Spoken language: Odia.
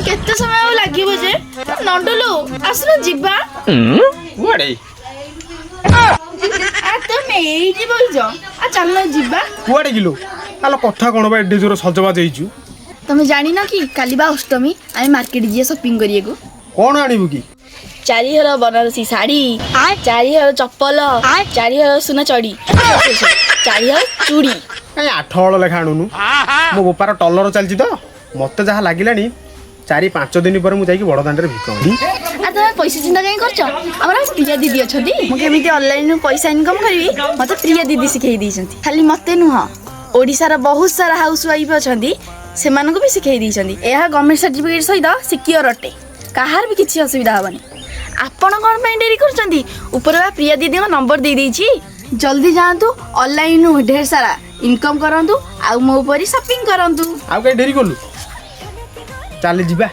କେତେ ସମୟ ଲାଗିବ ଯେ? ନଣ୍ଡଲୁ ଆସୁନ ଯିବା। କୁଆଡେ ତମେ ଏଇଠି ବଇଛ, ଚାଲ ଯିବା। କୁଆଡେ କିଲୋ? ଆଲୋ କଥା କଣ ବା ଏଡେ ଜୋର ସଜବାଜ ହେଇଛୁ? ତମେ ଜାଣିନ କି କାଲି ବା ଅଷ୍ଟମୀ, ଆମେ ମାର୍କେଟ ଯିବା ସପିଂ କରିବାକୁ। କଣ ଆଣିବୁ କି? 4 ହଳ ବନାରସୀ ଶାଢୀ, 4 ହଳ ଚପଲ, 4 ହଳ ସୁନା ଚଢି, 4 ହଳ ଚୁଡ଼ି। କାଇଁ 8 ହଳ ଲେଖା ଆଣୁନୁ? ମୋ ବୋପାର ଟଲର ଚାଲିଛି ତ, ମତେ ଯାହା ଲାଗିଲାଣି 4-5 ଦିନ ପରେ ମୁଁ ଯାଇକି ବଡ ଦାଣ୍ଡରେ ଭିକ ହେବି। ତମେ ପଇସା ଚିନ୍ତା କାହିଁ କରୁଛ? ଆମର ପ୍ରିୟା ଦିଦି ଅଛନ୍ତି। ମୁଁ କେମିତି ଅନଲାଇନରୁ ପଇସା ଇନକମ୍ କରିବି ମତେ ପ୍ରିୟା ଦିଦି ଶିଖେଇ ଦେଇଛନ୍ତି। ଖାଲି ମତେ ନୁହଁ, ଓଡ଼ିଶାର ବହୁତ ସାରା ହାଉସ ୱାଇଫ୍ ଅଛନ୍ତି, ସେମାନଙ୍କୁ ବି ଶିଖେଇ ଦେଇଛନ୍ତି। ଏହା ଗଭର୍ଣ୍ଣମେଣ୍ଟ ସାର୍ଟିଫିକେଟ ସହିତ ସିକ୍ୟୁର ଅଟେ, କାହାର ବି କିଛି ଅସୁବିଧା ହବନି। ଆପଣ କଣ ପାଇଁ ଡେରି କରୁଛନ୍ତି? ଉପରେ ବା ପ୍ରିୟା ଦିଦିଙ୍କ ନମ୍ବର ଦେଇଦେଇଛି। ଜଲ୍ଦି ଯାଆନ୍ତୁ, ଅନଲାଇନରୁ ଢେର ସାରା ଇନକମ୍ କରନ୍ତୁ, ଆଉ ମୋ ଉପରେ ସପିଂ କରନ୍ତୁ। ଆଉ କାହିଁ ଡେରି କଲୁ? ଚାଲେ ଯିବା।